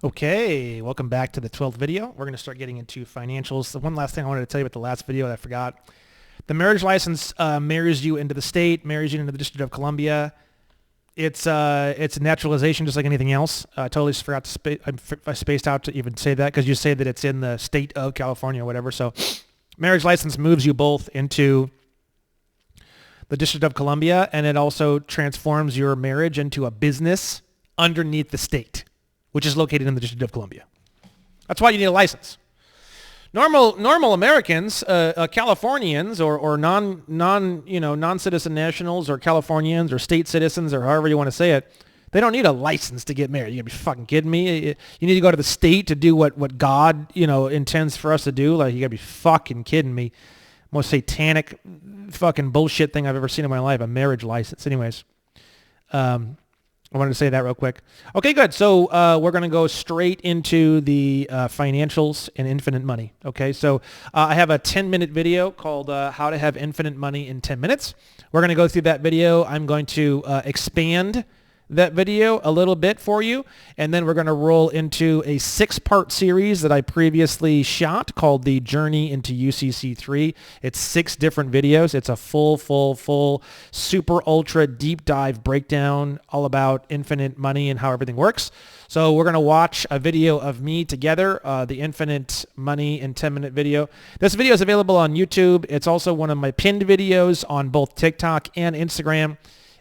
Okay, welcome back to the 12th video. We're going to start getting into financials. The one last thing I wanted to tell you about the last video that I forgot. The marriage license marries you into the state, marries you into the District of Columbia. It's a naturalization just like anything else. I totally forgot to I spaced out to even say that because you say that it's in the state of California or whatever. So marriage license moves you both into the District of Columbia, and it also transforms your marriage into a business underneath the state, which is located in the District of Columbia. That's why you need a license. Normal Americans, Californians, or non-citizen nationals, or Californians, or state citizens, or however you want to say it, they don't need a license to get married. You gotta be fucking kidding me. You need to go to the state to do what God intends for us to do. Like, you gotta be fucking kidding me. Most satanic fucking bullshit thing I've ever seen in my life. A marriage license. Anyways. I wanted to say that real quick. Okay, good. So we're going to go straight into the financials and infinite money. Okay, so I have a 10-minute video called How to Have Infinite Money in 10 Minutes. We're going to go through that video. I'm going to expand that video a little bit for you, and then we're going to roll into a 6-part series that I previously shot called The Journey into UCC3. It's 6 different videos. It's a full, super ultra deep dive breakdown all about infinite money and how everything works. So we're going to watch a video of me together, the Infinite Money in 10-minute video. This video is available on YouTube. It's also one of my pinned videos on both TikTok and Instagram.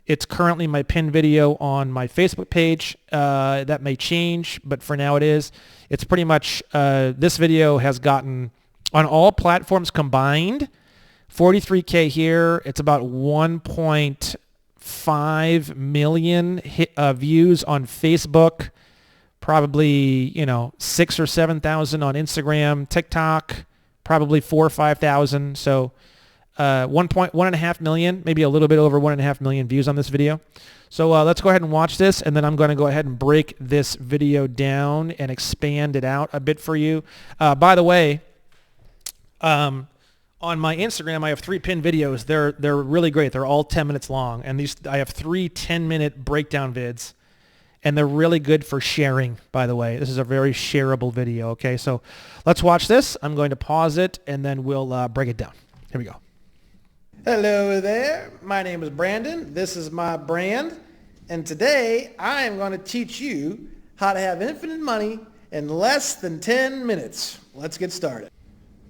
It's currently my pinned video on my Facebook page. That may change, but for now it is. It's pretty much, this video has gotten, on all platforms combined, 43K here. It's about 1.5 million views on Facebook. Probably, 6 or 7,000 on Instagram. TikTok, probably 4 or 5,000. So 1.5 million, maybe a little bit over 1.5 million views on this video. So let's go ahead and watch this, and then I'm going to go ahead and break this video down and expand it out a bit for you. By the way, on my Instagram, I have 3 pinned videos. They're really great. They're all 10 minutes long, and I have 3 10-minute breakdown vids, and they're really good for sharing, by the way. This is a very shareable video, okay? So let's watch this. I'm going to pause it, and then we'll break it down. Here we go. Hello there, my name is Brandon, this is my brand, and today I am going to teach you how to have infinite money in less than 10 minutes. Let's get started.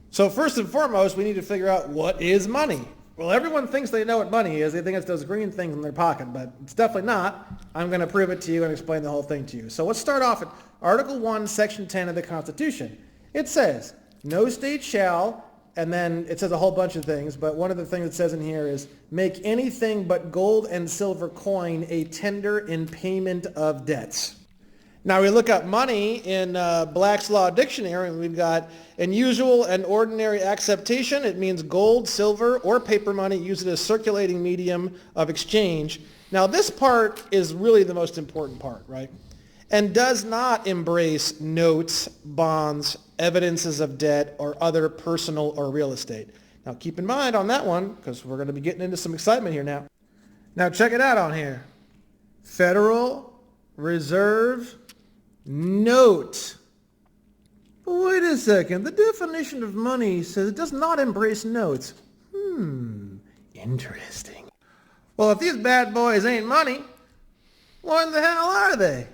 So first and foremost, we need to figure out what is money. Well, everyone thinks they know what money is. They think it's those green things in their pocket, but it's definitely not. I'm going to prove it to you and explain the whole thing to you. So let's start off at Article 1, Section 10 of the Constitution. It says, no state shall, and then it says a whole bunch of things, but one of the things it says in here is make anything but gold and silver coin a tender in payment of debts. Now we look up money in Black's Law Dictionary, and we've got in usual and ordinary acceptation. It means gold, silver, or paper money used as a circulating medium of exchange. Now this part is really the most important part, right? And does not embrace notes, bonds, evidences of debt, or other personal or real estate. Now keep in mind on that one, because we're going to be getting into some excitement here now. Now check it out on here. Federal Reserve note. Wait a second. The definition of money says it does not embrace notes. Interesting. Well, if these bad boys ain't money, what in the hell are they?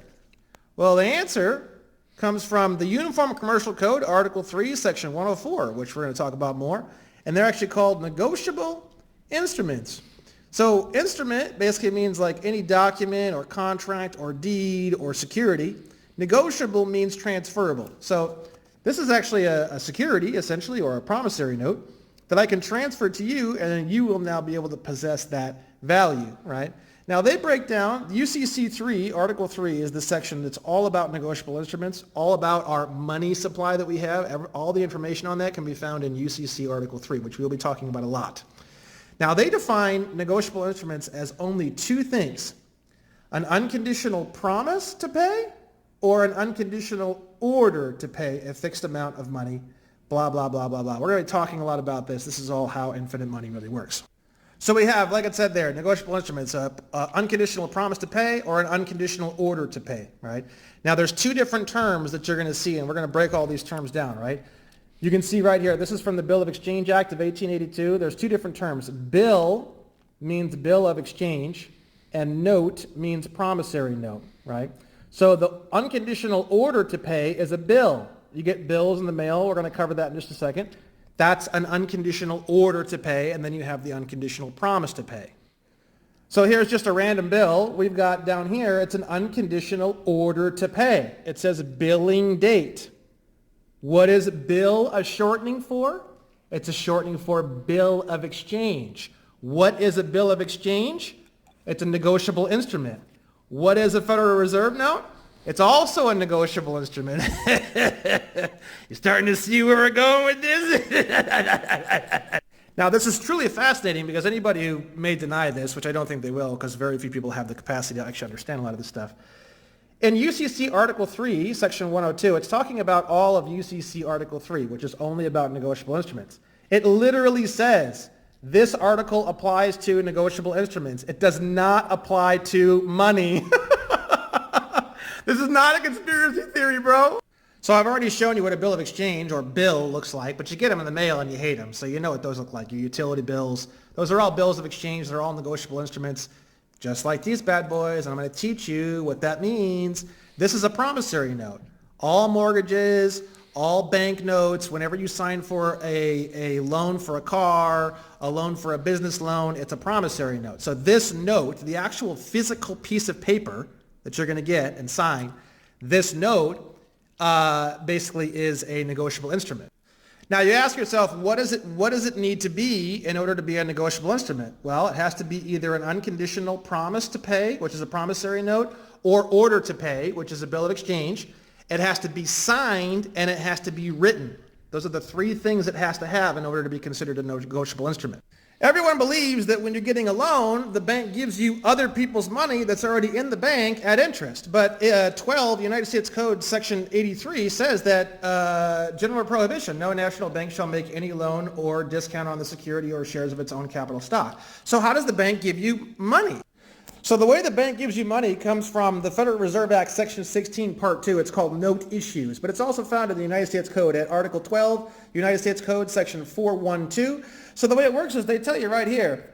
Well, the answer comes from the Uniform Commercial Code, Article 3, Section 104, which we're going to talk about more. And they're actually called negotiable instruments. So instrument basically means like any document or contract or deed or security. Negotiable means transferable. So this is actually a security, essentially, or a promissory note that I can transfer to you, and then you will now be able to possess that value, right? Now they break down, UCC 3, Article 3 is the section that's all about negotiable instruments, all about our money supply that we have. All the information on that can be found in UCC Article 3, which we'll be talking about a lot. Now they define negotiable instruments as only 2 things: an unconditional promise to pay or an unconditional order to pay a fixed amount of money, blah, blah, blah, blah, blah. We're going to be talking a lot about this. This is all how infinite money really works. So we have, like it said there, negotiable instruments, unconditional promise to pay or an unconditional order to pay, right? Now there's two different terms that you're going to see, and we're going to break all these terms down, right? You can see right here, this is from the Bill of Exchange Act of 1882. There's two different terms. Bill means bill of exchange, and note means promissory note, right? So the unconditional order to pay is a bill. You get bills in the mail. We're going to cover that in just a second. That's an unconditional order to pay, and then you have the unconditional promise to pay. So here's just a random bill. We've got down here, it's an unconditional order to pay. It says billing date. What is bill a shortening for? It's a shortening for bill of exchange. What is a bill of exchange? It's a negotiable instrument. What is a Federal Reserve note? It's also a negotiable instrument. You're starting to see where we're going with this? Now, this is truly fascinating because anybody who may deny this, which I don't think they will because very few people have the capacity to actually understand a lot of this stuff. In UCC Article 3, Section 102, it's talking about all of UCC Article 3, which is only about negotiable instruments. It literally says, this article applies to negotiable instruments. It does not apply to money. This is not a conspiracy theory, bro. So I've already shown you what a bill of exchange or bill looks like, but you get them in the mail and you hate them. So you know what those look like, your utility bills. Those are all bills of exchange. They're all negotiable instruments, just like these bad boys. And I'm going to teach you what that means. This is a promissory note. All mortgages, all bank notes, whenever you sign for a loan for a car, a loan for a business loan, it's a promissory note. So this note, the actual physical piece of paper that you're going to get and sign, this note basically is a negotiable instrument. Now you ask yourself, what does it need to be in order to be a negotiable instrument? Well, it has to be either an unconditional promise to pay, which is a promissory note, or order to pay, which is a bill of exchange. It has to be signed and it has to be written. Those are the three things it has to have in order to be considered a negotiable instrument. Everyone believes that when you're getting a loan, the bank gives you other people's money that's already in the bank at interest. But 12 United States Code Section 83 says that general prohibition, no national bank shall make any loan or discount on the security or shares of its own capital stock. So how does the bank give you money? So the way the bank gives you money comes from the Federal Reserve Act, Section 16, Part 2. It's called Note Issues, but it's also found in the United States Code at Article 12, United States Code, Section 412. So the way it works is they tell you right here,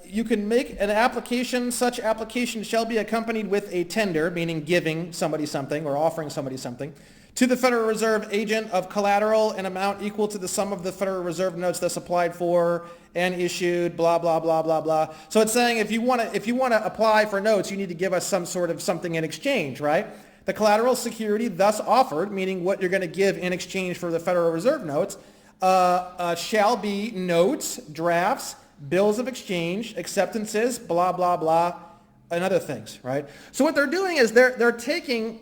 you can make an application. Such application shall be accompanied with a tender, meaning giving somebody something or offering somebody something, to the Federal Reserve agent of collateral an amount equal to the sum of the Federal Reserve notes that's applied for and issued, blah, blah, blah, blah, blah. So it's saying if you want to apply for notes, you need to give us some sort of something in exchange, right? The collateral security thus offered, meaning what you're going to give in exchange for the Federal Reserve notes, shall be notes, drafts, bills of exchange, acceptances, blah, blah, blah, and other things, right? So what they're doing is they're taking,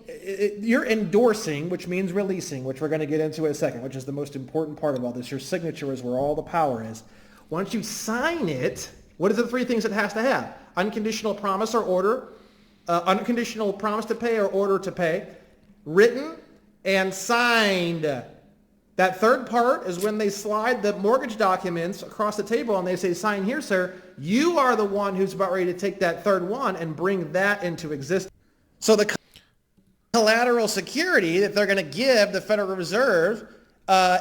you're endorsing, which means releasing, which we're going to get into in a second, which is the most important part of all this. Your signature is where all the power is. Once you sign it, what are the three things it has to have? Unconditional promise or order, unconditional promise to pay or order to pay, written and signed. That third part is when they slide the mortgage documents across the table and they say, sign here, sir. You are the one who's about ready to take that third one and bring that into existence. So the collateral security that they're going to give the Federal Reserve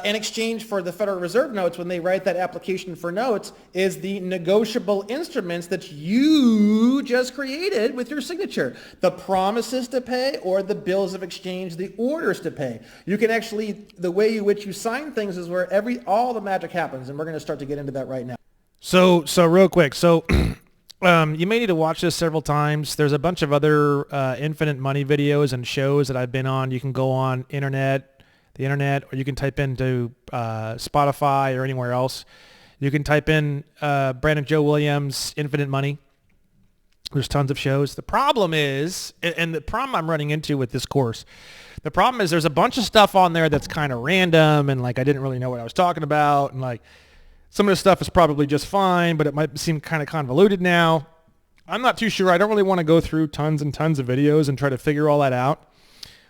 in exchange for the Federal Reserve notes when they write that application for notes is the negotiable instruments that you just created with your signature. The promises to pay or the bills of exchange, the orders to pay. You can actually, the way in which you sign things is where all the magic happens, and we're going to start to get into that right now. So real quick, you may need to watch this several times. There's a bunch of other infinite money videos and shows that I've been on. You can go on the internet, or you can type into Spotify or anywhere else. You can type in Brandon Joe Williams, Infinite Money. There's tons of shows. The problem is, and the problem I'm running into with this course, the problem is there's a bunch of stuff on there that's kind of random, and like I didn't really know what I was talking about, and like some of the stuff is probably just fine, but it might seem kind of convoluted now. I'm not too sure. I don't really want to go through tons and tons of videos and try to figure all that out.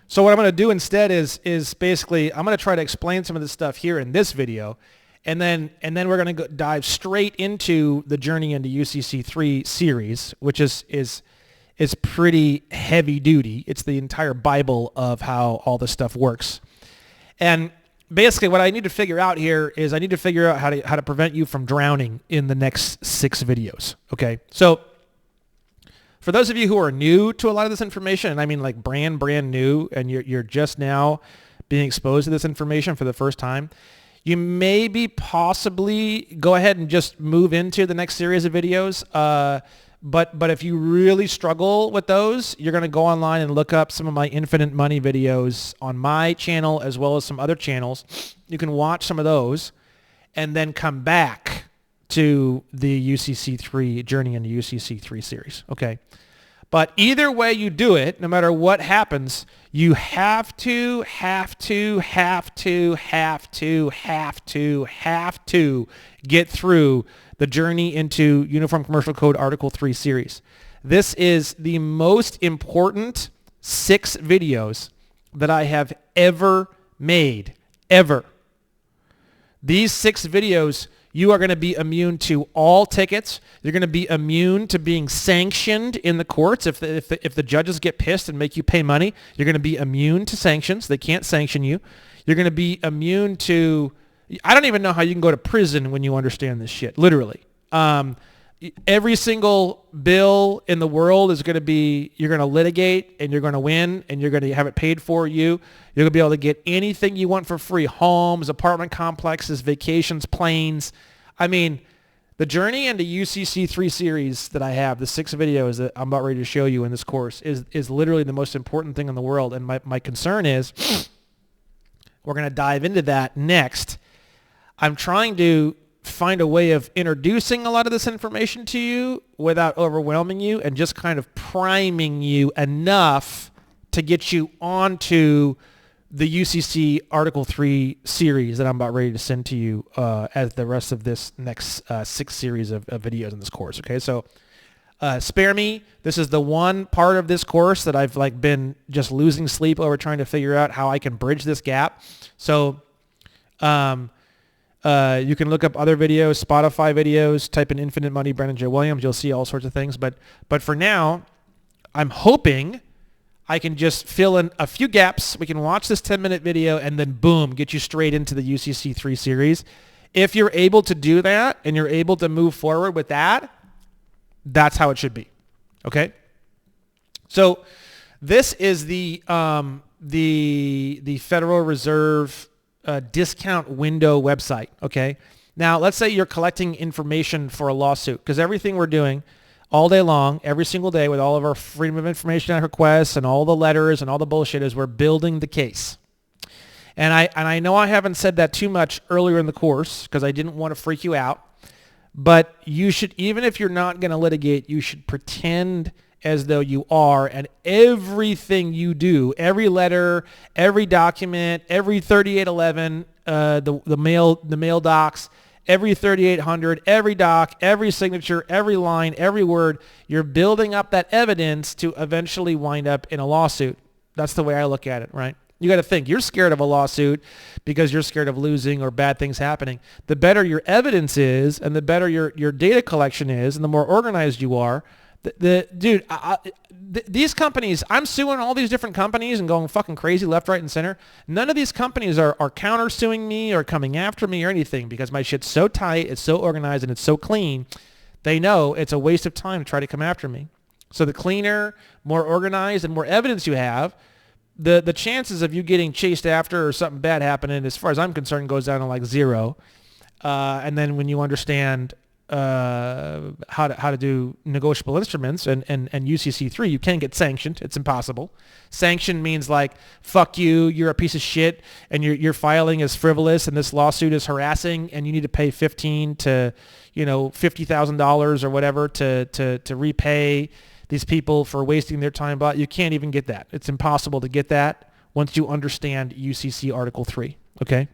So what I'm going to do instead is basically I'm going to try to explain some of this stuff here in this video, And then we're going to dive straight into the Journey into UCC3 series, which is pretty heavy duty. It's the entire Bible of how all this stuff works. And basically what I need to figure out here is I need to figure out how to prevent you from drowning in the next 6 videos. Okay. So for those of you who are new to a lot of this information, and I mean like brand new, and you're just now being exposed to this information for the first time, you maybe possibly go ahead and just move into the next series of videos. But if you really struggle with those, you're going to go online and look up some of my infinite money videos on my channel as well as some other channels. You can watch some of those and then come back to the UCC3 Journey into UCC3 series. Okay. But either way you do it, no matter what happens, you have to get through the Journey into Uniform Commercial Code Article 3 series. This is the most important 6 videos that I have ever made, ever. These 6 videos, you are going to be immune to all tickets. You're going to be immune to being sanctioned in the courts. If the judges get pissed and make you pay money, you're going to be immune to sanctions. They can't sanction you. You're going to be immune to... I don't even know how you can go to prison when you understand this shit, literally. Every single bill in the world is going to be, you're going to litigate and you're going to win and you're going to have it paid for you. You're going to be able to get anything you want for free: homes, apartment complexes, vacations, planes. I mean, the Journey into UCC3 series that I have, the 6 videos that I'm about ready to show you in this course, is literally the most important thing in the world. And my concern is we're going to dive into that next. I'm trying to find a way of introducing a lot of this information to you without overwhelming you and just kind of priming you enough to get you onto the UCC Article 3 series that I'm about ready to send to you as the rest of this next 6 series of videos in this course. Okay, so spare me. This is the one part of this course that I've been just losing sleep over trying to figure out how I can bridge this gap. So you can look up other videos, Spotify videos, type in Infinite Money, Brandon J. Williams. You'll see all sorts of things. But for now, I'm hoping I can just fill in a few gaps. We can watch this 10-minute video and then boom, get you straight into the UCC3 series. If you're able to do that and you're able to move forward with that, that's how it should be. Okay? So this is the Federal Reserve discount window website. Okay. Now let's say you're collecting information for a lawsuit, because everything we're doing all day long, every single day with all of our Freedom of Information Act requests and all the letters and all the bullshit is we're building the case. And I know I haven't said that too much earlier in the course because I didn't want to freak you out, but you should, even if you're not going to litigate, you should pretend as though you are, and everything you do, every letter, every document, every 3811, the mail docs, every 3800, every doc, every signature, every line, every word, you're building up that evidence to eventually wind up in a lawsuit. That's the way I look at it, right? You got to think, you're scared of a lawsuit because you're scared of losing or bad things happening. The better your evidence is and the better your data collection is and the more organized you are, these companies, I'm suing all these different companies and going fucking crazy left, right, and center. None of these companies are counter-suing me or coming after me or anything because my shit's so tight, it's so organized, and it's so clean. They know it's a waste of time to try to come after me. So the cleaner, more organized, and more evidence you have, the chances of you getting chased after or something bad happening, as far as I'm concerned, goes down to like 0. And then when you understand how to do negotiable instruments and UCC3, you can get sanctioned. It's impossible. Sanction means like, fuck you, you're a piece of shit, and your filing is frivolous, and this lawsuit is harassing, and you need to pay $15,000 to $50,000 or whatever to repay these people for wasting their time. But you can't even get that. It's impossible to get that once you understand UCC Article 3. Okay.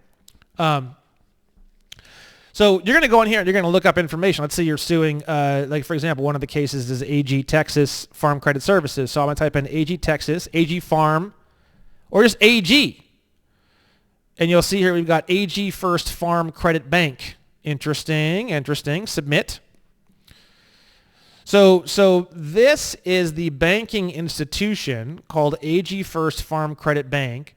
So you're going to go in here and you're going to look up information. Let's say you're suing, like for example, one of the cases is AG Texas Farm Credit Services. So I'm going to type in AG Texas, AG Farm, or just AG. And you'll see here we've got AG First Farm Credit Bank. Interesting, interesting. Submit. So this is the banking institution called AG First Farm Credit Bank.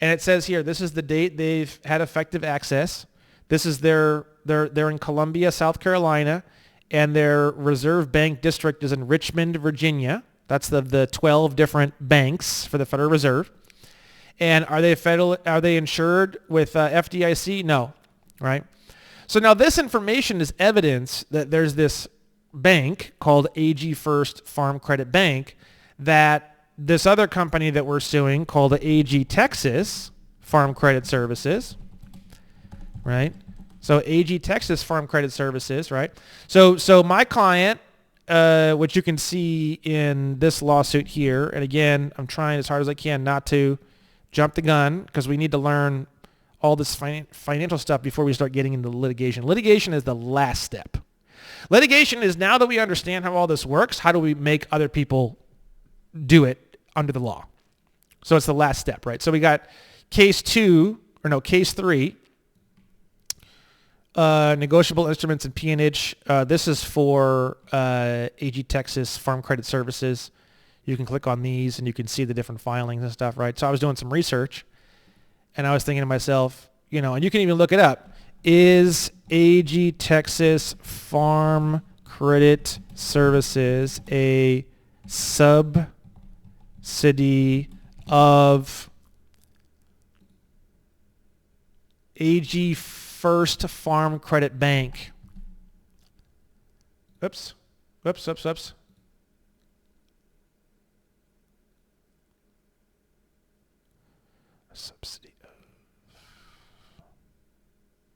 And it says here, this is the date they've had effective access. This is they're in Columbia, South Carolina, and their reserve bank district is in Richmond, Virginia. That's the 12 different banks for the Federal Reserve. And are they insured with FDIC? No, right? So now this information is evidence that there's this bank called AG First Farm Credit Bank that this other company that we're suing called AG Texas Farm Credit Services, right? So AG Texas Farm Credit Services, right? So my client, which you can see in this lawsuit here, and again, I'm trying as hard as I can not to jump the gun because we need to learn all this financial stuff before we start getting into litigation. Litigation is the last step. Litigation is, now that we understand how all this works, how do we make other people do it under the law? So it's the last step, right? So we got case 3, negotiable instruments and peonage. This is for AG Texas Farm Credit Services. You can click on these and you can see the different filings and stuff, right? So I was doing some research and I was thinking to myself, and you can even look it up. Is AG Texas Farm Credit Services a subsidy of AG First Farm Credit Bank? Oops. A subsidy of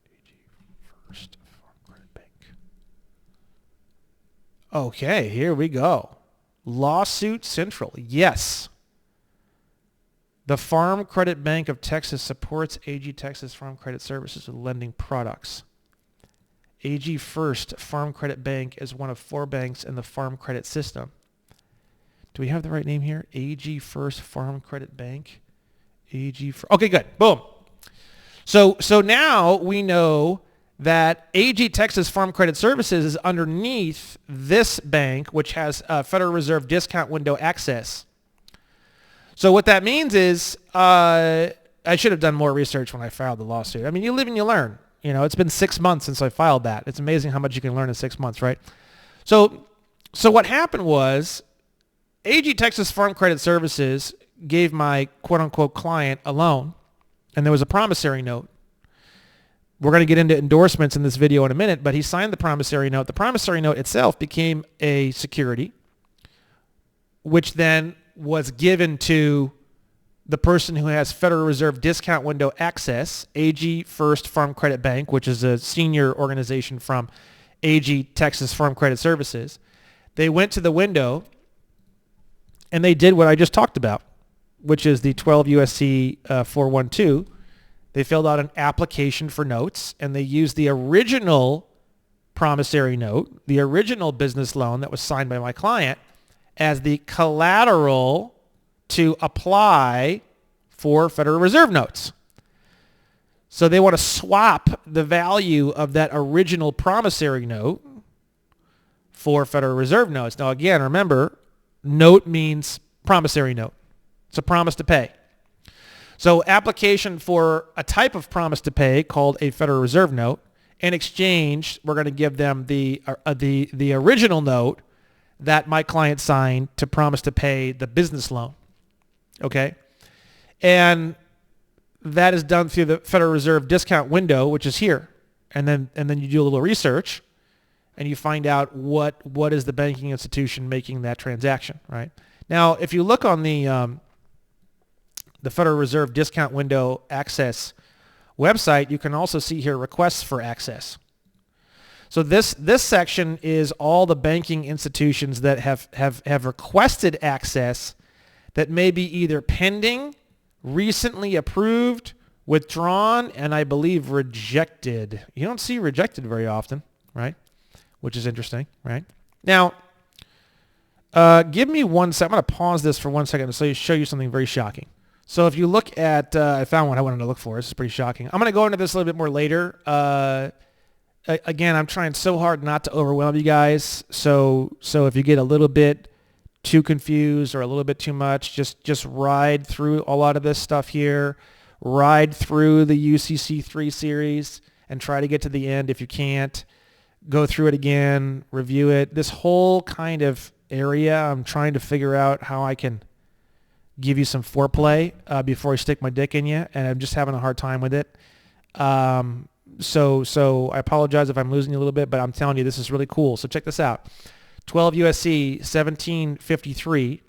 AG First Farm Credit Bank. Okay, here we go. Lawsuit Central. Yes. The Farm Credit Bank of Texas supports AG Texas Farm Credit Services with lending products. AG First Farm Credit Bank is one of 4 banks in the Farm Credit System. Do we have the right name here? AG First Farm Credit Bank. Okay, good. Boom. So now we know that AG Texas Farm Credit Services is underneath this bank, which has Federal Reserve discount window access. So what that means is I should have done more research when I filed the lawsuit. I mean, you live and you learn. It's been 6 months since I filed that. It's amazing how much you can learn in 6 months, right? So what happened was AG Texas Farm Credit Services gave my quote-unquote client a loan, and there was a promissory note. We're going to get into endorsements in this video in a minute, but he signed the promissory note. The promissory note itself became a security, which then was given to the person who has Federal Reserve discount window access, AG First Farm Credit Bank, which is a senior organization from AG Texas Farm Credit Services. They went to the window and they did what I just talked about, which is the 12 USC 412. They filled out an application for notes, and they used the original promissory note, the original business loan that was signed by my client, as the collateral to apply for Federal Reserve notes. So they want to swap the value of that original promissory note for Federal Reserve notes. Now, again, remember, note means promissory note. It's a promise to pay. So application for a type of promise to pay called a Federal Reserve note. In exchange, we're going to give them the original note that my client signed to promise to pay the business loan. Okay? And that is done through the Federal Reserve discount window, which is here. And then you do a little research and you find out what is the banking institution making that transaction, right? Now, if you look on the Federal Reserve discount window access website, you can also see here requests for access. So this section is all the banking institutions that have requested access that may be either pending, recently approved, withdrawn, and I believe rejected. You don't see rejected very often, right? Which is interesting, right? Now, give me 1 second. I'm going to pause this for 1 second to show you something very shocking. So if you look at, I found what I wanted to look for. This is pretty shocking. I'm going to go into this a little bit more later. Again, I'm trying so hard not to overwhelm you guys. So if you get a little bit too confused or a little bit too much, just ride through a lot of this stuff here. Ride through the UCC3 series and try to get to the end. If you can't, go through it again, review it. This whole kind of area, I'm trying to figure out how I can give you some foreplay before I stick my dick in you, and I'm just having a hard time with it. So I apologize if I'm losing you a little bit, but I'm telling you, this is really cool. So check this out. 12 USC 1753.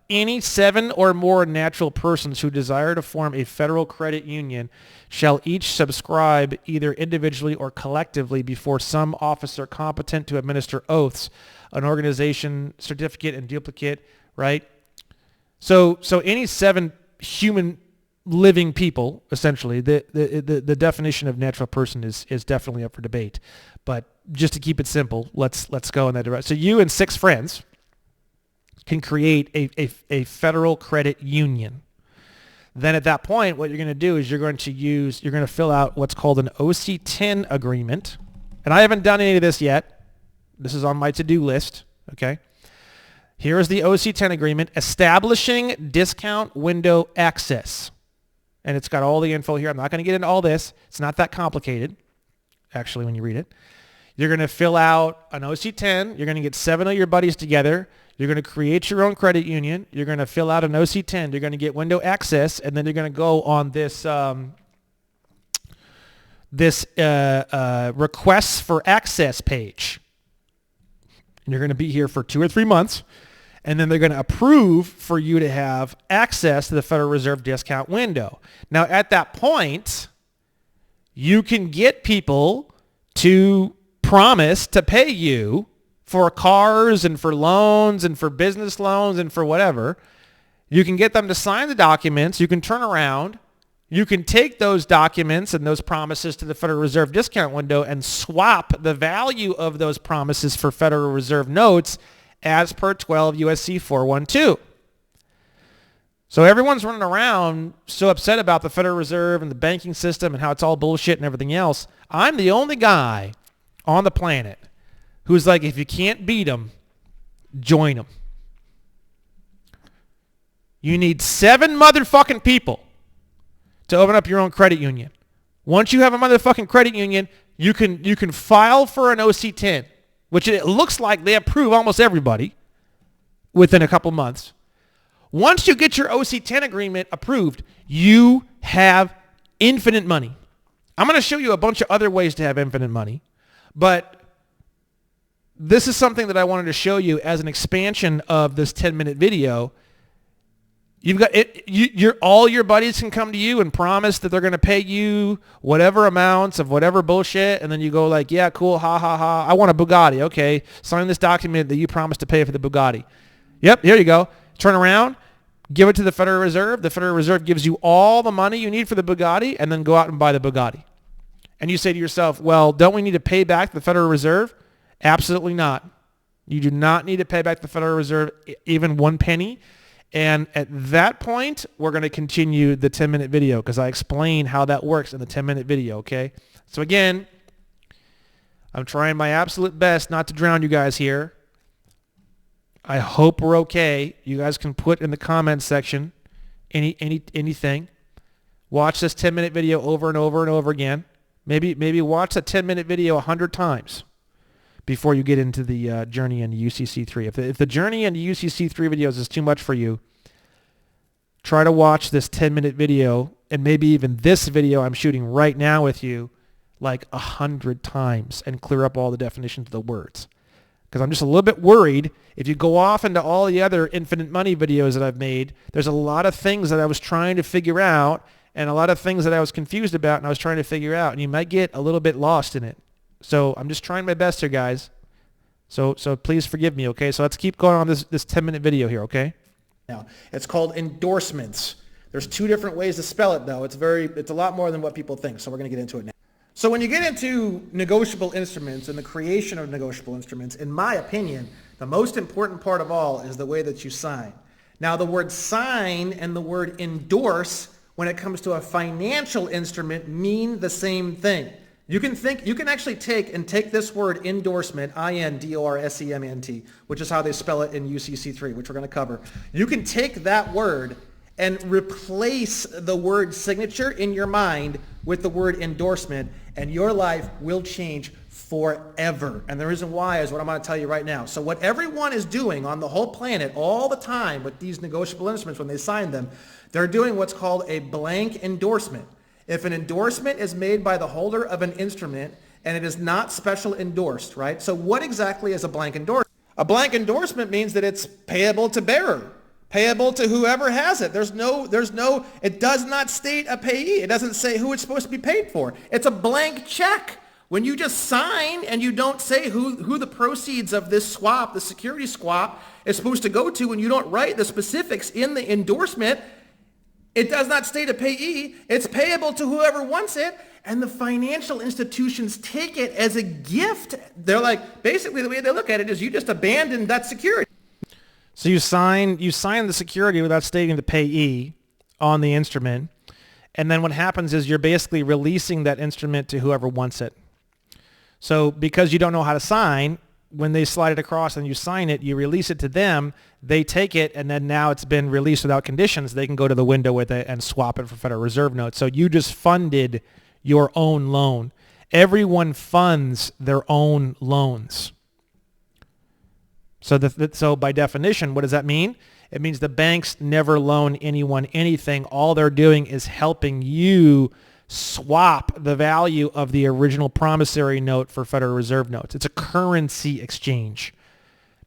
Any 7 or more natural persons who desire to form a federal credit union shall each subscribe either individually or collectively before some officer competent to administer oaths, an organization certificate and duplicate, right? So any 7 human living people, essentially, the definition of natural person is definitely up for debate. But just to keep it simple, let's go in that direction. So you and 6 friends can create a federal credit union. Then at that point, what you're going to do is you're going to fill out what's called an OC-10 agreement. And I haven't done any of this yet. This is on my to-do list, okay? Here is the OC-10 agreement, establishing discount window access. And it's got all the info here. I'm not going to get into all this. It's not that complicated, actually, when you read it. You're going to fill out an OC-10. You're going to get 7 of your buddies together. You're going to create your own credit union. You're going to fill out an OC-10. You're going to get window access, and then you're going to go on this requests for access page. And you're going to be here for 2 or 3 months, and then they're going to approve for you to have access to the Federal Reserve discount window. Now, at that point, you can get people to promise to pay you for cars and for loans and for business loans and for whatever. You can get them to sign the documents. You can turn around. You can take those documents and those promises to the Federal Reserve discount window and swap the value of those promises for Federal Reserve notes as per 12 USC 412. So everyone's running around so upset about the Federal Reserve and the banking system and how it's all bullshit and everything else. I'm the only guy on the planet who's like, if you can't beat them, join them. You need 7 motherfucking people to open up your own credit union. Once you have a motherfucking credit union, you can file for an OC-10, which it looks like they approve almost everybody within a couple months. Once you get your OC-10 agreement approved, you have infinite money. I'm going to show you a bunch of other ways to have infinite money, but this is something that I wanted to show you as an expansion of this 10-minute video. You've got it. All your buddies can come to you and promise that they're going to pay you whatever amounts of whatever bullshit, and then you go like, yeah, cool, ha, ha, ha. I want a Bugatti. Okay, sign this document that you promised to pay for the Bugatti. Yep, here you go. Turn around, give it to the Federal Reserve. The Federal Reserve gives you all the money you need for the Bugatti, and then go out and buy the Bugatti. And you say to yourself, well, don't we need to pay back the Federal Reserve? Absolutely not. You do not need to pay back the Federal Reserve even 1 penny. And at that point, we're going to continue the 10-minute video because I explain how that works in the 10-minute video, okay? So again, I'm trying my absolute best not to drown you guys here. I hope we're okay. You guys can put in the comments section anything. Watch this 10-minute video over and over and over again. Maybe watch a 10-minute video 100 times before you get into the journey into UCC3. If the journey into UCC3 videos is too much for you, try to watch this 10-minute video and maybe even this video I'm shooting right now with you like 100 times and clear up all the definitions of the words. Because I'm just a little bit worried if you go off into all the other infinite money videos that I've made, there's a lot of things that I was trying to figure out and a lot of things that I was confused about and I was trying to figure out, and you might get a little bit lost in it. So I'm just trying my best here, guys. So please forgive me, okay? So let's keep going on this 10-minute video here, okay? Now, it's called endorsements. There's 2 different ways to spell it, though. It's a lot more than what people think, so we're going to get into it now. So when you get into negotiable instruments and the creation of negotiable instruments, in my opinion, the most important part of all is the way that you sign. Now the word sign and the word endorse, when it comes to a financial instrument, mean the same thing. You can actually take this word endorsement, I-N-D-O-R-S-E-M-N-T, which is how they spell it in UCC3, which we're going to cover. You can take that word and replace the word signature in your mind with the word endorsement, and your life will change forever. And the reason why is what I'm going to tell you right now. So what everyone is doing on the whole planet all the time with these negotiable instruments when they sign them, they're doing what's called a blank endorsement. If an endorsement is made by the holder of an instrument and it is not special endorsed, right? So what exactly is a blank endorsement? A blank endorsement means that it's payable to bearer, payable to whoever has it. It does not state a payee. It doesn't say who it's supposed to be paid for. It's a blank check. When you just sign and you don't say who the proceeds of this swap, the security swap, is supposed to go to, and you don't write the specifics in the endorsement, it does not state a payee. It's payable to whoever wants it, and the financial institutions take it as a gift. They're like, basically the way they look at it is you just abandoned that security. So you sign the security without stating the payee on the instrument, and then what happens is you're basically releasing that instrument to whoever wants it. So because you don't know how to sign, when they slide it across and you sign it, you release it to them, they take it, and then now it's been released without conditions. They can go to the window with it and swap it for Federal Reserve notes. So you just funded your own loan. Everyone funds their own loans. So by definition, what does that mean? It means the banks never loan anyone anything. All they're doing is helping you swap the value of the original promissory note for Federal Reserve notes. It's a currency exchange,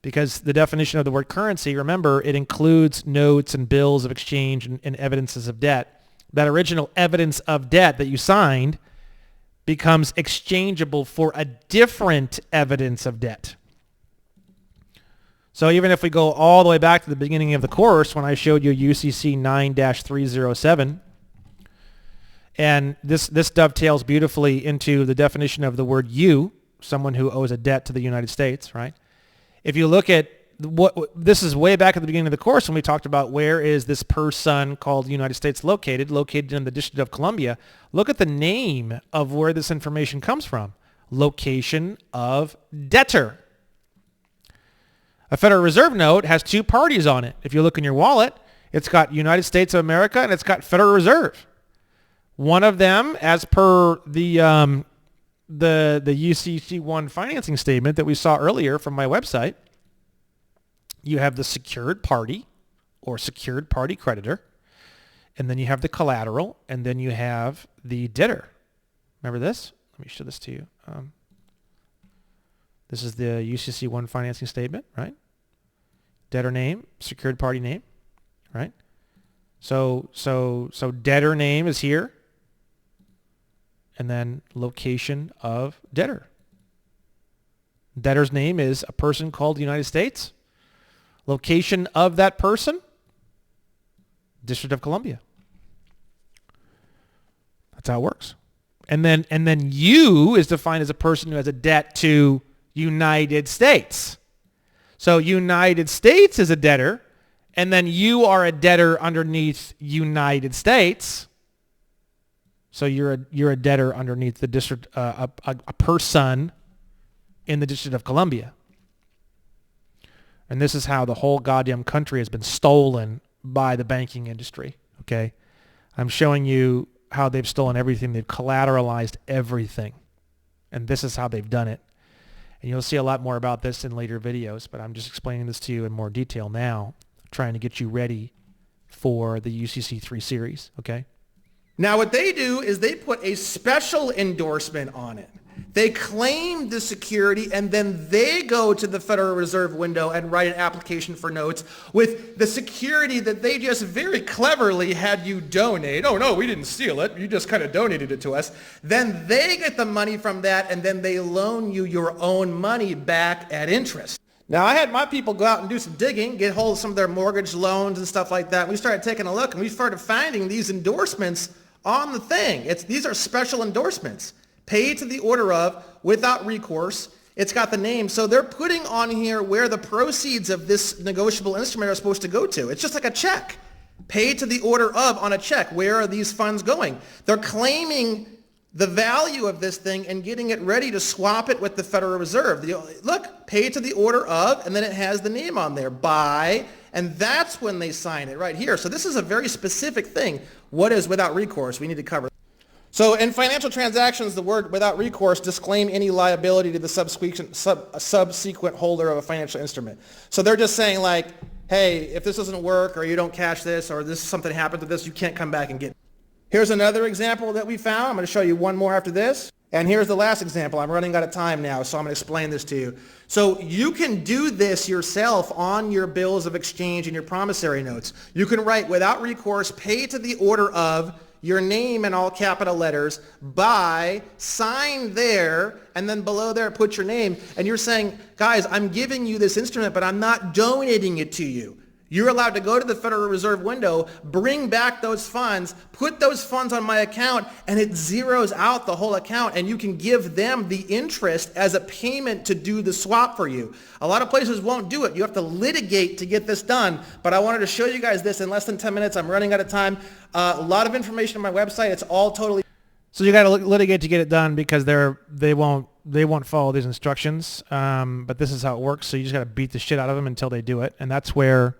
because the definition of the word currency, remember, it includes notes and bills of exchange and evidences of debt. That original evidence of debt that you signed becomes exchangeable for a different evidence of debt. So even if we go all the way back to the beginning of the course, when I showed you UCC 9-307, and this dovetails beautifully into the definition of the word you, someone who owes a debt to the United States, right? If you look at this is way back at the beginning of the course when we talked about where is this person called United States located in the District of Columbia. Look at the name of where this information comes from. Location of debtor. A Federal Reserve note has two parties on it. If you look in your wallet, it's got United States of America and it's got Federal Reserve. One of them, as per the UCC1 financing statement that we saw earlier from my website, you have the secured party or secured party creditor, and then you have the collateral, and then you have the debtor. Remember this? Let me show this to you. This is the UCC1 financing statement, right? Debtor name, secured party name, right? So debtor name is here. And then location of debtor. Debtor's name is a person called United States. Location of that person, District of Columbia. That's how it works. And then you is defined as a person who has a debt to United States. So United States is a debtor, and then you are a debtor underneath United States. So you're a debtor underneath the district, a person in the District of Columbia. And this is how the whole goddamn country has been stolen by the banking industry, okay? I'm showing you how they've stolen everything. They've collateralized everything. And this is how they've done it. And you'll see a lot more about this in later videos, but I'm just explaining this to you in more detail now, trying to get you ready for the UCC3 series, okay? Now what they do is they put a special endorsement on it. They claim the security, and then they go to the Federal Reserve window and write an application for notes with the security that they just very cleverly had you donate. Oh, no, we didn't steal it. You just kind of donated it to us. Then they get the money from that, and then they loan you your own money back at interest. Now, I had my people go out and do some digging, get hold of some of their mortgage loans and stuff like that. We started taking a look, and we started finding these endorsements on the thing. These are special endorsements. Paid to the order of, without recourse, It's got the name. So they're putting on here where the proceeds of this negotiable instrument are supposed to go to. It's just like a check. Paid to the order of on a check. Where are these funds going? They're claiming the value of this thing and getting it ready to swap it with the Federal Reserve. Look, paid to the order of, and then it has the name on there, by, and that's when they sign it right here. So this is a very specific thing. What is without recourse? We need to cover. So in financial transactions, the word without recourse disclaim any liability to the subsequent holder of a financial instrument. So they're just saying like, hey, if this doesn't work or you don't cash this or this something happened to this, you can't come back and get it. Here's another example that we found. I'm going to show you one more after this. And here's the last example. I'm running out of time now, so I'm going to explain this to you. So you can do this yourself on your bills of exchange and your promissory notes. You can write without recourse, pay to the order of your name in all capital letters, by, sign there, and then below there put your name. And you're saying, guys, I'm giving you this instrument, but I'm not donating it to you. You're allowed to go to the Federal Reserve window, bring back those funds, put those funds on my account, and it zeroes out the whole account, and you can give them the interest as a payment to do the swap for you. A lot of places won't do it. You have to litigate to get this done, but I wanted to show you guys this in less than 10 minutes. I'm running out of time. A lot of information on my website. It's all totally... So you got to litigate to get it done because they won't follow these instructions, but this is how it works, so you just got to beat the shit out of them until they do it, and that's where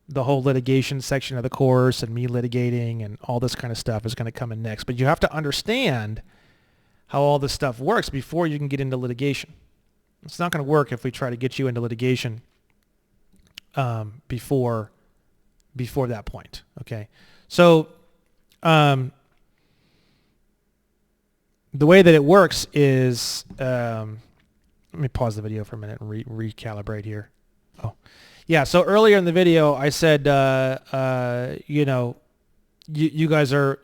the whole litigation section of the course and me litigating and all this kind of stuff is going to come in next. But you have to understand how all this stuff works before you can get into litigation. It's not going to work if we try to get you into litigation before that point. Okay, so the way that it works is let me pause the video for a minute and recalibrate here. Oh. Yeah, so earlier in the video, I said, you guys go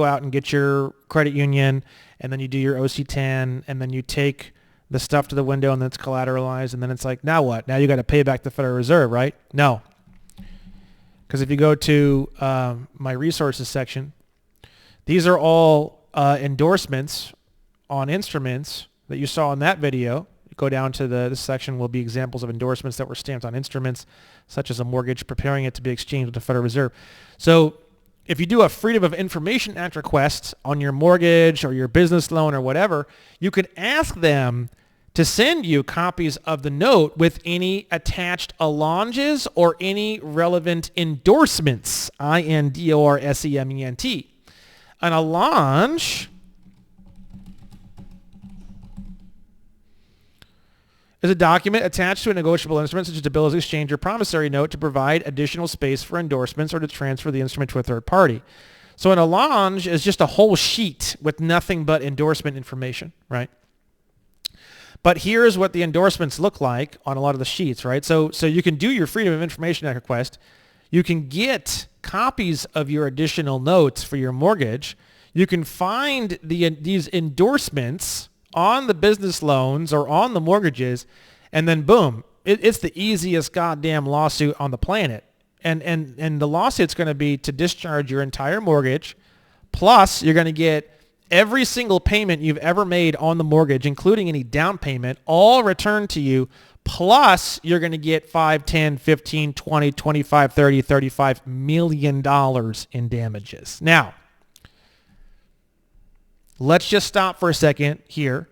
out and get your credit union, and then you do your OC10, and then you take the stuff to the window, and then it's collateralized, and then it's like, now what? Now you got to pay back the Federal Reserve, right? No, because if you go to my resources section, these are all endorsements on instruments that you saw in that video. Go down to this section will be examples of endorsements that were stamped on instruments, such as a mortgage, preparing it to be exchanged with the Federal Reserve. So if you do a Freedom of Information Act request on your mortgage or your business loan or whatever, you could ask them to send you copies of the note with any attached allonges or any relevant endorsements, I-N-D-O-R-S-E-M-E-N-T. An allonge is a document attached to a negotiable instrument such as a bill of exchange or promissory note to provide additional space for endorsements or to transfer the instrument to a third party. So an allonge is just a whole sheet with nothing but endorsement information, right? But here's what the endorsements look like on a lot of the sheets, right? So you can do your Freedom of Information Act request. You can get copies of your additional notes for your mortgage. You can find these endorsements on the business loans or on the mortgages, and then boom, it's the easiest goddamn lawsuit on the planet. And the lawsuit's going to be to discharge your entire mortgage, plus you're going to get every single payment you've ever made on the mortgage, including any down payment, all returned to you, plus you're going to get 5, 10, 15, 20, 25, 30, 35 million dollars in damages. Now, let's just stop for a second here,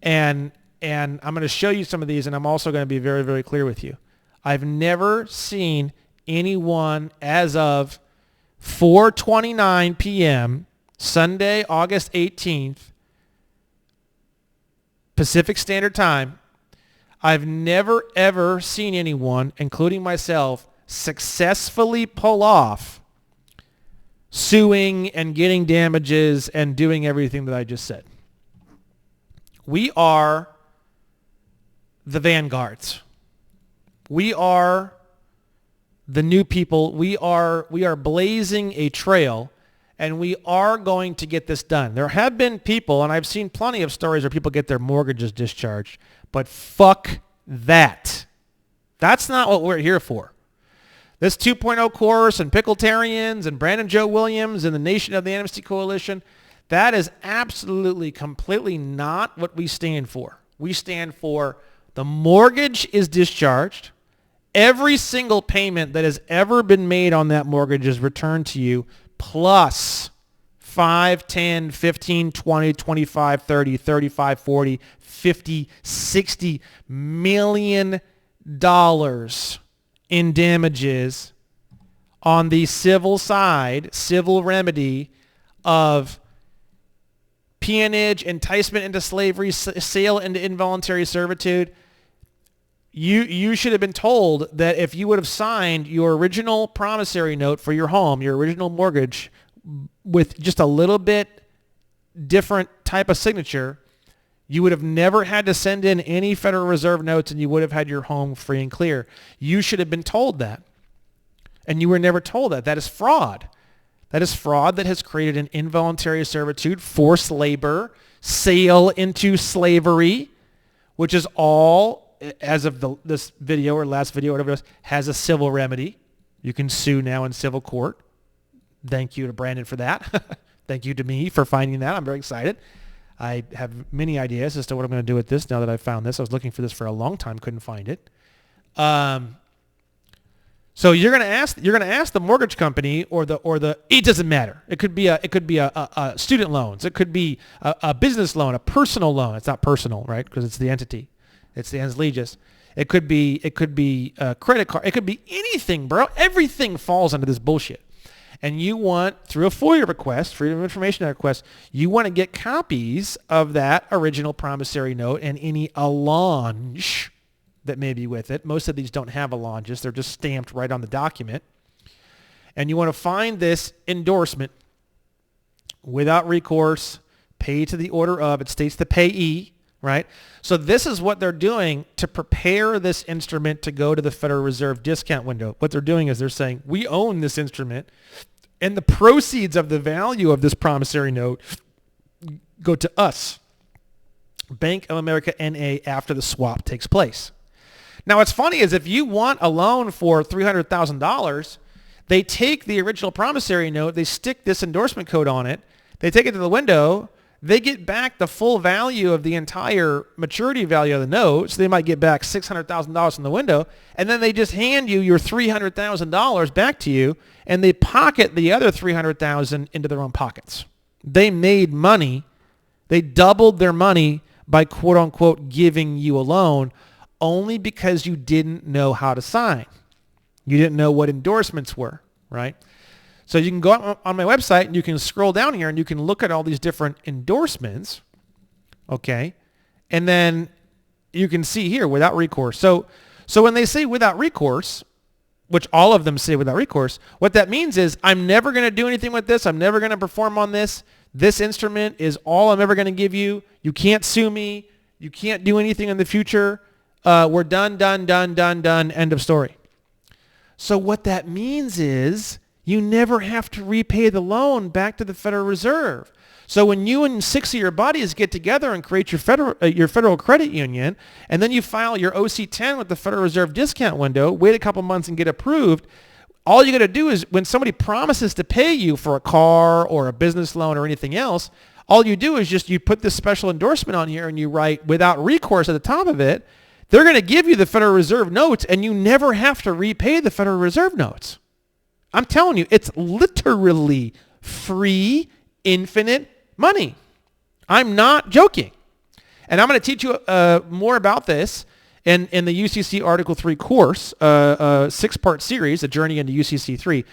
and I'm going to show you some of these, and I'm also going to be very, very clear with you. I've never seen anyone as of 4:29 p.m. Sunday, August 18th, Pacific Standard Time, I've never, ever seen anyone, including myself, successfully pull off suing and getting damages and doing everything that I just said. We are the vanguards. We are the new people. We are blazing a trail, and we are going to get this done. There have been people, and I've seen plenty of stories where people get their mortgages discharged, but fuck that. That's not what we're here for. This 2.0 course and Pickletarians and Brandon Joe Williams and the Nation of the Amnesty Coalition, that is absolutely, completely not what we stand for. We stand for the mortgage is discharged. Every single payment that has ever been made on that mortgage is returned to you, plus 5, 10, 15, 20, 25, 30, 35, 40, 50, 60 million dollars in damages on the civil side, civil remedy of peonage, enticement into slavery, sale into involuntary servitude. You should have been told that if you would have signed your original promissory note for your home, your original mortgage, with just a little bit different type of signature, you would have never had to send in any Federal Reserve notes and you would have had your home free and clear. You should have been told that. And you were never told that. That is fraud. That is fraud that has created an involuntary servitude, forced labor, sale into slavery, which is all, as of this video or last video, or whatever it was, has a civil remedy. You can sue now in civil court. Thank you to Brandon for that. Thank you to me for finding that. I'm very excited. I have many ideas as to what I'm going to do with this now that I've found this. I was looking for this for a long time, couldn't find it. So you're going to ask the mortgage company or the it doesn't matter. It could be a student loans. It could be a business loan, a personal loan. It's not personal, right? Because it's the entity. It's the ens legis. It could be a credit card. It could be anything, bro. Everything falls under this bullshit. And you want, through a FOIA request, Freedom of Information Act request, you want to get copies of that original promissory note and any allonge that may be with it. Most of these don't have allonges. They're just stamped right on the document. And you want to find this endorsement without recourse, pay to the order of, it states the payee, right? So this is what they're doing to prepare this instrument to go to the Federal Reserve discount window. What they're doing is they're saying, we own this instrument, and the proceeds of the value of this promissory note go to us, Bank of America N.A., after the swap takes place. Now, what's funny is if you want a loan for $300,000, they take the original promissory note, they stick this endorsement code on it, they take it to the window, they get back the full value of the entire maturity value of the note, so they might get back $600,000 from the window, and then they just hand you your $300,000 back to you, and they pocket the other $300,000 into their own pockets. They made money. They doubled their money by quote-unquote giving you a loan only because you didn't know how to sign. You didn't know what endorsements were, right? So you can go on my website and you can scroll down here and you can look at all these different endorsements, okay? And then you can see here, without recourse. So when they say without recourse, which all of them say without recourse, what that means is I'm never going to do anything with this. I'm never going to perform on this. This instrument is all I'm ever going to give you. You can't sue me. You can't do anything in the future. We're done, end of story. So what that means is you never have to repay the loan back to the Federal Reserve. So when you and 6 of your buddies get together and create your federal credit union, and then you file your OC-10 with the Federal Reserve discount window, wait a couple months and get approved, all you got to do is when somebody promises to pay you for a car or a business loan or anything else, all you do is just you put this special endorsement on here and you write without recourse at the top of it. They're going to give you the Federal Reserve notes and you never have to repay the Federal Reserve notes. I'm telling you, it's literally free, infinite money. I'm not joking. And I'm going to teach you more about this in the UCC Article 3 course, a 6-part series, A Journey into UCC 3.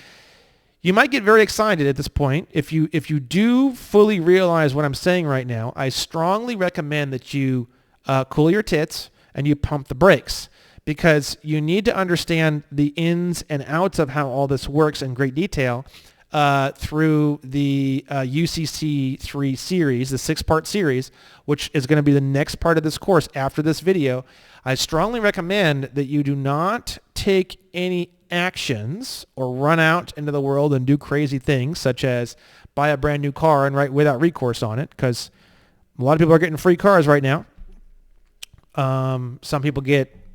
You might get very excited at this point. If you do fully realize what I'm saying right now, I strongly recommend that you cool your tits and you pump the brakes, because you need to understand the ins and outs of how all this works in great detail through the UCC 3 series, the 6-part series, which is going to be the next part of this course after this video. I strongly recommend that you do not take any actions or run out into the world and do crazy things such as buy a brand new car and write without recourse on it, because a lot of people are getting free cars right now. Some people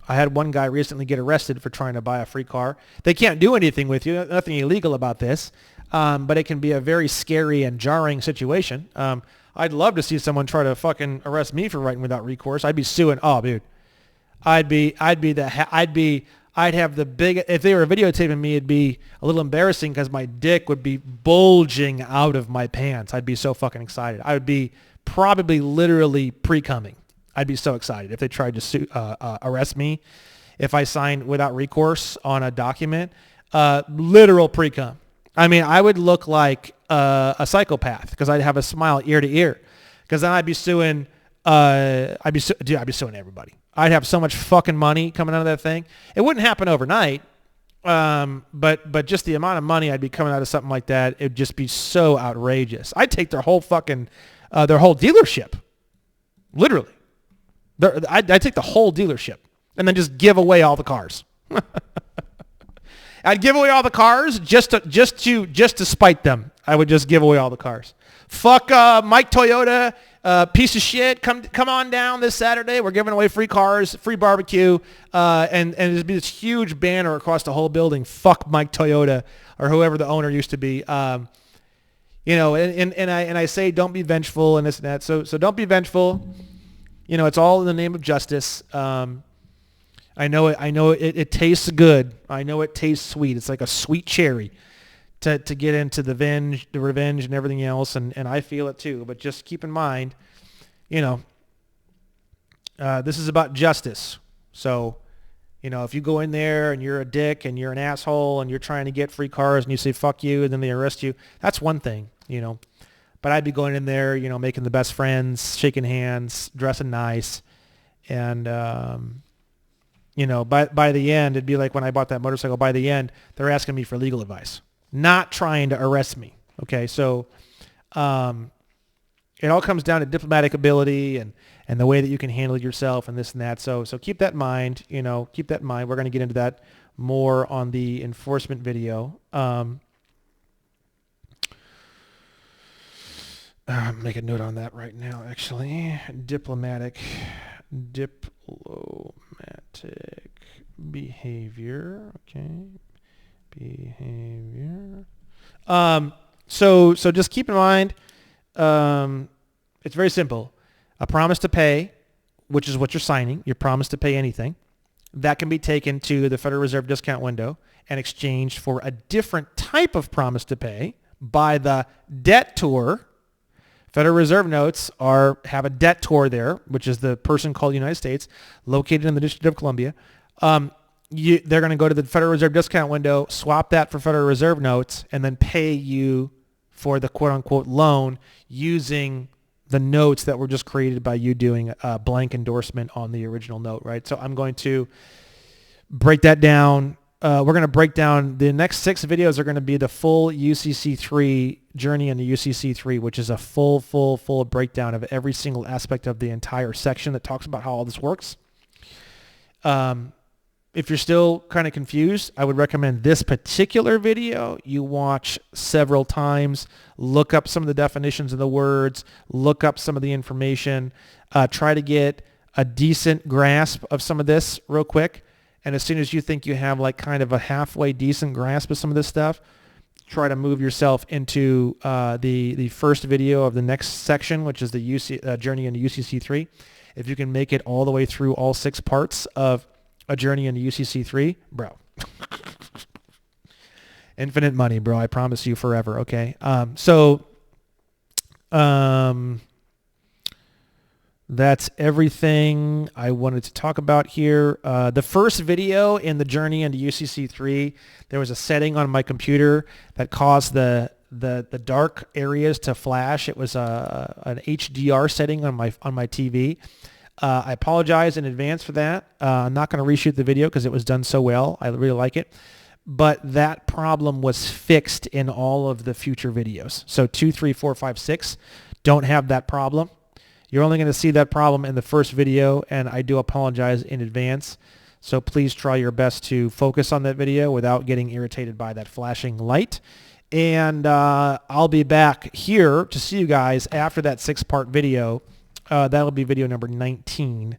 I had one guy recently get arrested for trying to buy a free car. They can't do anything with you. Nothing illegal about this, but it can be a very scary and jarring situation. I'd love to see someone try to fucking arrest me for writing without recourse. I'd be suing. Oh, dude. I'd have the big, if they were videotaping me, it'd be a little embarrassing because my dick would be bulging out of my pants. I'd be so fucking excited. I would be probably literally pre-coming. I'd be so excited if they tried to arrest me if I signed without recourse on a document. Literal pre-cum. I mean, I would look like a psychopath because I'd have a smile ear to ear. Because then I'd be suing. I'd be suing everybody. I'd have so much fucking money coming out of that thing. It wouldn't happen overnight, but just the amount of money I'd be coming out of something like that, it'd just be so outrageous. I'd take their whole fucking their whole dealership, literally. I'd take the whole dealership and then just give away all the cars. I'd give away all the cars just to spite them. I would just give away all the cars. Fuck Mike Toyota, piece of shit. Come on down this Saturday. We're giving away free cars, free barbecue, and there'd be this huge banner across the whole building. Fuck Mike Toyota or whoever the owner used to be. And I say don't be vengeful and this and that. So don't be vengeful. It's all in the name of justice. I know it tastes good. I know it tastes sweet. It's like a sweet cherry to get into the revenge and everything else. And I feel it too. But just keep in mind, this is about justice. So, if you go in there and you're a dick and you're an asshole and you're trying to get free cars and you say, fuck you, and then they arrest you, that's one thing, But I'd be going in there, making the best friends, shaking hands, dressing nice. And, by the end, it'd be like when I bought that motorcycle. By the end, they're asking me for legal advice, not trying to arrest me. Okay, so it all comes down to diplomatic ability and the way that you can handle yourself and this and that. So keep that in mind. Keep that in mind. We're going to get into that more on the enforcement video. Make a note on that right now, actually. Diplomatic behavior. Okay. Behavior. So just keep in mind, it's very simple. A promise to pay, which is what you're signing, your promise to pay anything, that can be taken to the Federal Reserve discount window and exchanged for a different type of promise to pay by the debtor. Federal Reserve notes have a debtor there, which is the person called United States, located in the District of Columbia. They're going to go to the Federal Reserve discount window, swap that for Federal Reserve notes, and then pay you for the quote-unquote loan using the notes that were just created by you doing a blank endorsement on the original note, right? So I'm going to break that down. We're going to break down the next 6 videos are going to be the full UCC3 journey into UCC3, which is a full breakdown of every single aspect of the entire section that talks about how all this works. If you're still kind of confused, I would recommend this particular video you watch several times, look up some of the definitions of the words, look up some of the information, try to get a decent grasp of some of this real quick. And as soon as you think you have like kind of a halfway decent grasp of some of this stuff, try to move yourself into the first video of the next section, which is the journey into UCC3. If you can make it all the way through all 6 parts of a journey into UCC3, bro. Infinite money, bro. I promise you forever, okay? That's everything I wanted to talk about here. The first video in the journey into UCC3, there was a setting on my computer that caused the dark areas to flash. It was an HDR setting on my TV. I apologize in advance for that. I'm not going to reshoot the video because it was done so well. I really like it. But that problem was fixed in all of the future videos. So 2, 3, 4, 5, 6 don't have that problem. You're only going to see that problem in the first video, and I do apologize in advance. So please try your best to focus on that video without getting irritated by that flashing light. And I'll be back here to see you guys after that 6-part video. That'll be video number 19.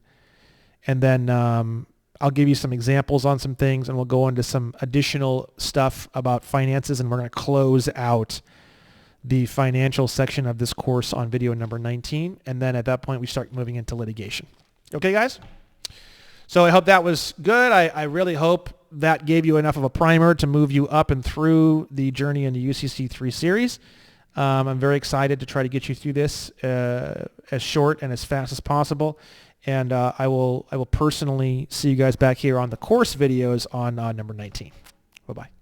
And then I'll give you some examples on some things, and we'll go into some additional stuff about finances, and we're going to close out the financial section of this course on video number 19. And then at that point, we start moving into litigation. Okay, guys? So I hope that was good. I really hope that gave you enough of a primer to move you up and through the journey in the UCC 3 series. I'm very excited to try to get you through this as short and as fast as possible. And I will personally see you guys back here on the course videos on number 19. Bye-bye.